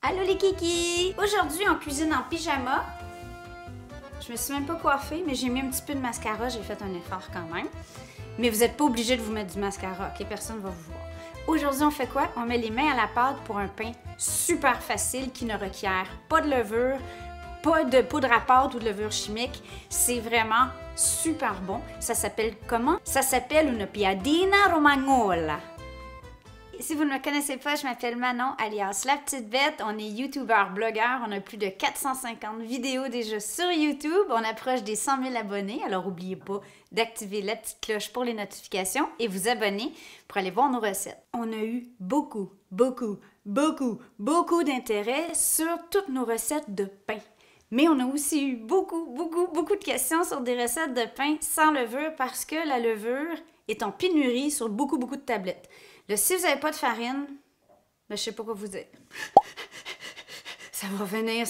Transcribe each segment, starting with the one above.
Allô les kikis! Aujourd'hui, on cuisine en pyjama. Je me suis même pas coiffée, mais j'ai mis un petit peu de mascara. J'ai fait un effort quand même. Mais vous n'êtes pas obligé de vous mettre du mascara, ok? Personne ne va vous voir. Aujourd'hui, on fait quoi? On met les mains à la pâte pour un pain super facile qui ne requiert pas de levure, pas de poudre à pâte ou de levure chimique. C'est vraiment super bon. Ça s'appelle comment? Ça s'appelle une piadina romagnola. Si vous ne me connaissez pas, je m'appelle Manon, alias La Petite Bête. On est youtubeur, blogueur. On a plus de 450 vidéos déjà sur YouTube. On approche des 100 000 abonnés. Alors, n'oubliez pas d'activer la petite cloche pour les notifications et vous abonner pour aller voir nos recettes. On a eu beaucoup d'intérêt sur toutes nos recettes de pain. Mais on a aussi eu beaucoup de questions sur des recettes de pain sans levure parce que la levure est en pénurie sur beaucoup de tablettes. Là, si vous n'avez pas de farine, ben, je sais pas quoi vous dire. Ça va revenir.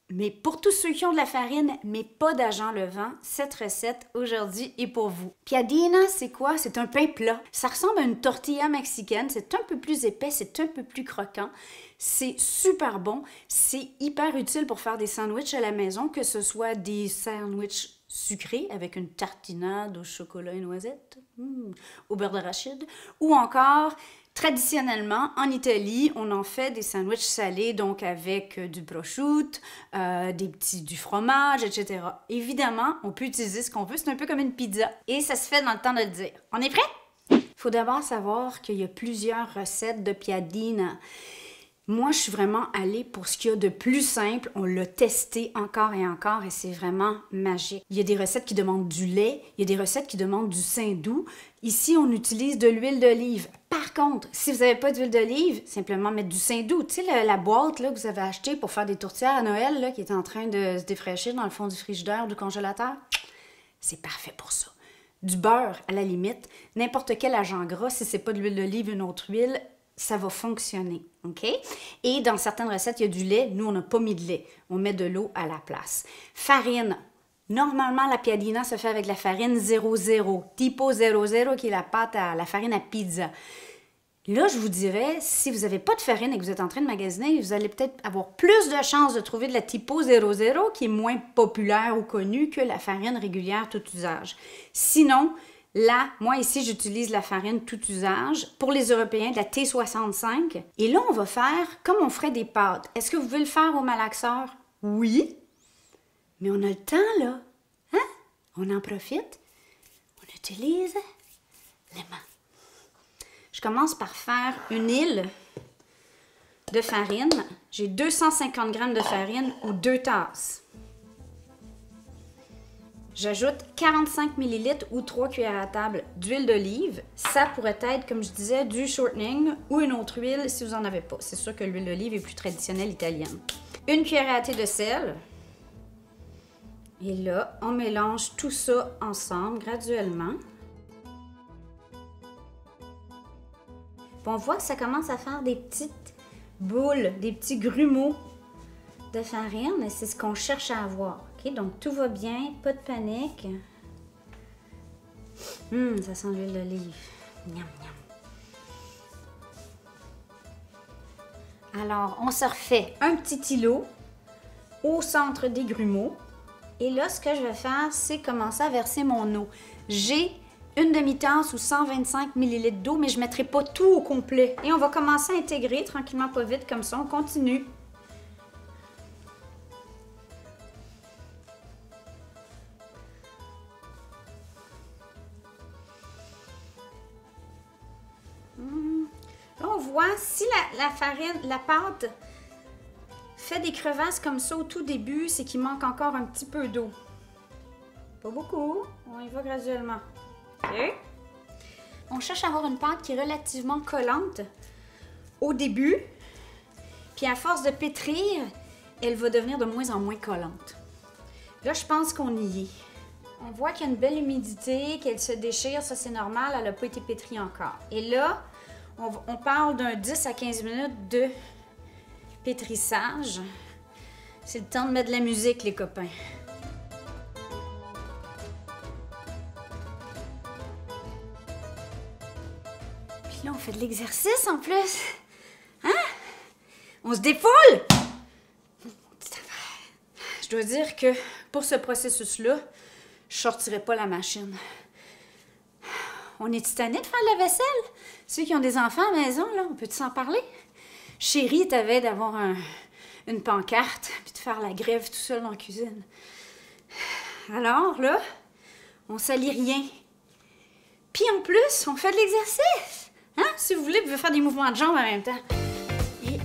Mais pour tous ceux qui ont de la farine, mais pas d'agent levant, cette recette aujourd'hui est pour vous. Piadina, c'est quoi? C'est un pain plat. Ça ressemble à une tortilla mexicaine. C'est un peu plus épais, c'est un peu plus croquant. C'est super bon. C'est hyper utile pour faire des sandwichs à la maison, que ce soit des sandwichs sucrés avec une tartinade au chocolat et noisettes, au beurre d'arachide, ou encore, traditionnellement, en Italie, on en fait des sandwichs salés, donc avec du prosciutto, du fromage, etc. Évidemment, on peut utiliser ce qu'on veut, c'est un peu comme une pizza. Et ça se fait dans le temps de le dire. On est prêt? Il faut d'abord savoir qu'il y a plusieurs recettes de piadina. Moi, je suis vraiment allée pour ce qu'il y a de plus simple. On l'a testé encore et c'est vraiment magique. Il y a des recettes qui demandent du lait, il y a des recettes qui demandent du saindoux. Ici, on utilise de l'huile d'olive. Par contre, si vous n'avez pas d'huile d'olive, simplement mettre du saindoux. Tu sais, la boîte là, que vous avez achetée pour faire des tourtières à Noël, là, qui est en train de se défraîchir dans le fond du frigidaire ou du congélateur, c'est parfait pour ça. Du beurre, à la limite, n'importe quel agent gras, si c'est pas de l'huile d'olive, une autre huile, ça va fonctionner, OK? Et dans certaines recettes, il y a du lait. Nous, on n'a pas mis de lait. On met de l'eau à la place. Farine. Normalement, la piadina se fait avec la farine 00, tipo 00, qui est la farine à pizza. Là, je vous dirais, si vous n'avez pas de farine et que vous êtes en train de magasiner, vous allez peut-être avoir plus de chances de trouver de la tipo 00, qui est moins populaire ou connue que la farine régulière tout usage. Sinon, là, moi ici, j'utilise la farine tout usage. Pour les Européens, de la T65. Et là, on va faire comme on ferait des pâtes. Est-ce que vous pouvez le faire au malaxeur? Oui. Mais on a le temps, là. Hein? On en profite. On utilise les mains. Je commence par faire une île de farine. J'ai 250 g de farine ou 2 tasses. J'ajoute 45 ml ou 3 cuillères à table d'huile d'olive. Ça pourrait être, comme je disais, du shortening ou une autre huile si vous n'en avez pas. C'est sûr que l'huile d'olive est plus traditionnelle italienne. Une cuillère à thé de sel. Et là, on mélange tout ça ensemble graduellement. Puis on voit que ça commence à faire des petites boules, des petits grumeaux de farine. Et c'est ce qu'on cherche à avoir. Donc, tout va bien, pas de panique. Ça sent l'huile d'olive. Miam, miam. Alors, on se refait un petit îlot au centre des grumeaux. Et là, ce que je vais faire, c'est commencer à verser mon eau. J'ai une demi-tasse ou 125 ml d'eau, mais je ne mettrai pas tout au complet. Et on va commencer à intégrer tranquillement, pas vite, comme ça, on continue. Là, on voit si la pâte fait des crevasses comme ça au tout début, c'est qu'il manque encore un petit peu d'eau. Pas beaucoup, on y va graduellement. OK? On cherche à avoir une pâte qui est relativement collante au début, puis à force de pétrir, elle va devenir de moins en moins collante. Là, je pense qu'on y est. On voit qu'il y a une belle humidité, qu'elle se déchire, ça c'est normal, elle n'a pas été pétrie encore. Et là, on parle d'un 10 à 15 minutes de pétrissage. C'est le temps de mettre de la musique, les copains. Puis là, on fait de l'exercice en plus. Hein? On se défoule! Je dois dire que pour ce processus-là, je sortirai pas la machine. On est titané de faire la vaisselle. Ceux qui ont des enfants à la maison, là, on peut s'en parler? Chérie t'avait d'avoir une pancarte puis de faire la grève tout seul dans la cuisine. Alors, là, on salit rien. Puis en plus, on fait de l'exercice. Hein? Si vous voulez, vous pouvez faire des mouvements de jambes en même temps. Et 1,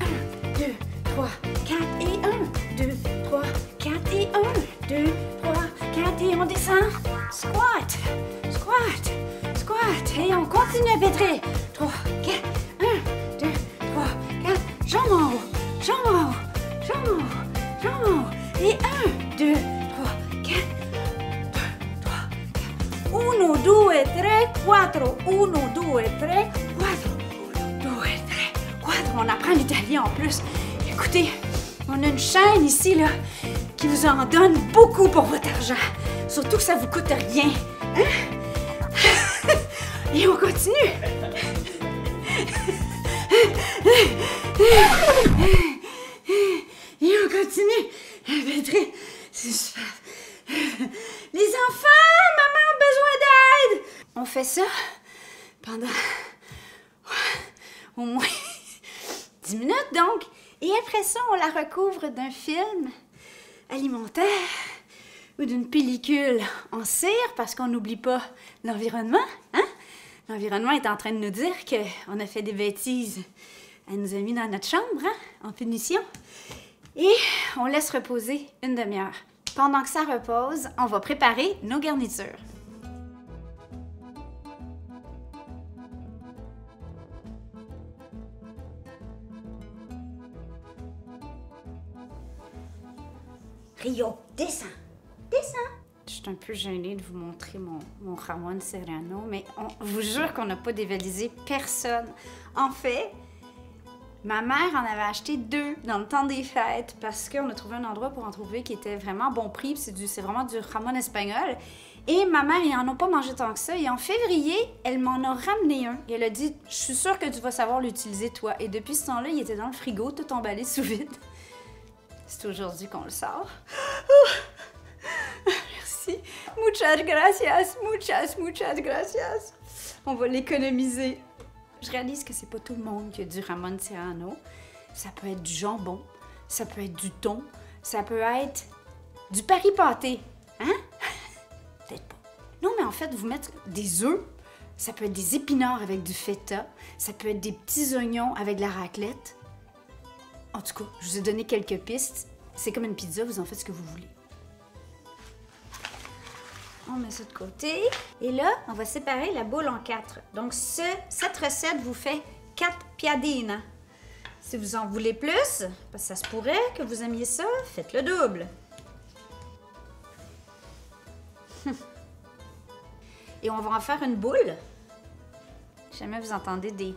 2, 3, 4 et 1, 2, 3, 4 et 1, 2, 3, 4 et on descend. Squat, squat, squat. Et on continue à pétrer. 3, 4, 1, 2, 3, 4. Jambes en haut, jambes en haut, jambes en haut, jambes en haut. Et 1, 2, 3, 4. 1, 2, 3, 4. 1, 2, 3, 4. 1, 2, 3, 4. On apprend l'italien en plus. Écoutez, on a une chaîne ici, là, qui vous en donne beaucoup pour votre argent. Surtout que ça vous coûte rien. Hein? Et on continue. Et on continue. C'est super. Les enfants, maman a besoin d'aide. On fait ça pendant au moins 10 minutes donc. Et après ça, on la recouvre d'un film alimentaire ou d'une pellicule en cire parce qu'on n'oublie pas l'environnement. Hein? L'environnement est en train de nous dire qu'on a fait des bêtises. Elle nous a mis dans notre chambre, hein, en punition. Et on laisse reposer une demi-heure. Pendant que ça repose, on va préparer nos garnitures. Rio, descends! Descends! Je suis un peu gênée de vous montrer mon Ramon Serrano, mais on vous jure qu'on n'a pas dévalisé personne. En fait, ma mère en avait acheté 2 dans le temps des fêtes parce qu'on a trouvé un endroit pour en trouver qui était vraiment bon prix. C'est vraiment du Ramon espagnol. Et ma mère, ils n'en ont pas mangé tant que ça. Et en février, elle m'en a ramené un. Et elle a dit, je suis sûre que tu vas savoir l'utiliser toi. Et depuis ce temps-là, il était dans le frigo, tout emballé sous vide. C'est aujourd'hui qu'on le sort. Merci. Muchas gracias. Muchas gracias. On va l'économiser. Je réalise que c'est pas tout le monde qui a du Ramon Serrano. Ça peut être du jambon, ça peut être du thon, ça peut être du Paris pâté. Hein? Peut-être pas. Non, mais en fait, vous mettre des œufs, ça peut être des épinards avec du feta, ça peut être des petits oignons avec de la raclette. En tout cas, je vous ai donné quelques pistes. C'est comme une pizza, vous en faites ce que vous voulez. On met ça de côté. Et là, on va séparer la boule en 4. Donc, cette recette vous fait 4 piadines. Si vous en voulez plus, parce que ça se pourrait que vous aimiez ça, faites le double. Et on va en faire une boule. Si jamais vous entendez des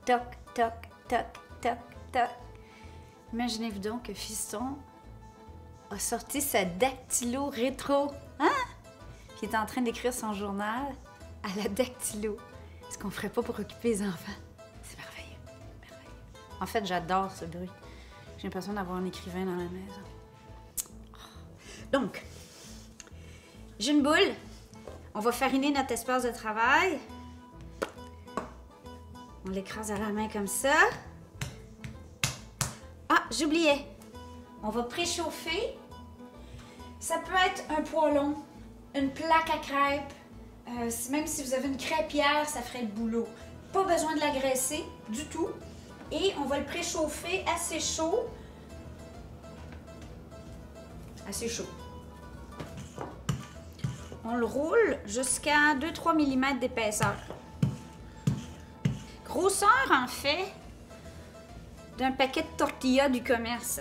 toc, toc, toc, toc, toc. Imaginez-vous donc que Fiston a sorti sa dactylo rétro. Hein? Qui est en train d'écrire son journal à la dactylo. Ce qu'on ferait pas pour occuper les enfants. C'est merveilleux. Merveilleux. En fait, j'adore ce bruit. J'ai l'impression d'avoir un écrivain dans la maison. Donc, j'ai une boule. On va fariner notre espace de travail. On l'écrase à la main comme ça. Ah, j'oubliais. On va préchauffer. Ça peut être un poêlon, une plaque à crêpes. Même si vous avez une crêpière, ça ferait le boulot. Pas besoin de l'agresser du tout. Et on va le préchauffer assez chaud. Assez chaud. On le roule jusqu'à 2-3 mm d'épaisseur. Grosseur, en fait, d'un paquet de tortillas du commerce.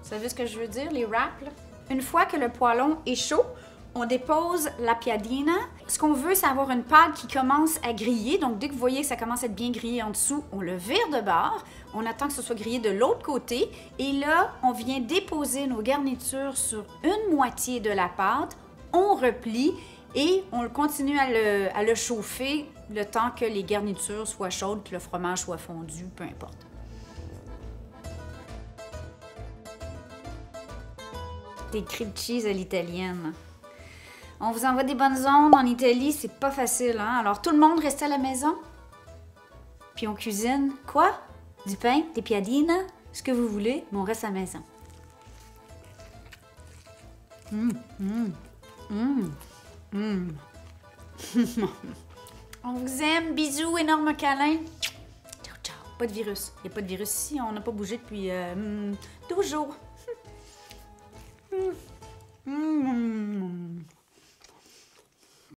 Vous savez ce que je veux dire, les wraps, là? Une fois que le poêlon est chaud, on dépose la piadina. Ce qu'on veut, c'est avoir une pâte qui commence à griller. Donc, dès que vous voyez que ça commence à être bien grillé en dessous, on le vire de bord. On attend que ce soit grillé de l'autre côté. Et là, on vient déposer nos garnitures sur une moitié de la pâte. On replie et on continue à le chauffer le temps que les garnitures soient chaudes, que le fromage soit fondu, peu importe. Des cream cheese à l'italienne. On vous envoie des bonnes ondes. En Italie, c'est pas facile, hein? Alors, tout le monde reste à la maison. Puis on cuisine. Quoi? Du pain? Des piadines? Ce que vous voulez, mais on reste à la maison. On vous aime. Bisous, énorme câlin. Ciao, ciao. Pas de virus. Il n'y a pas de virus ici. On n'a pas bougé depuis 12 jours.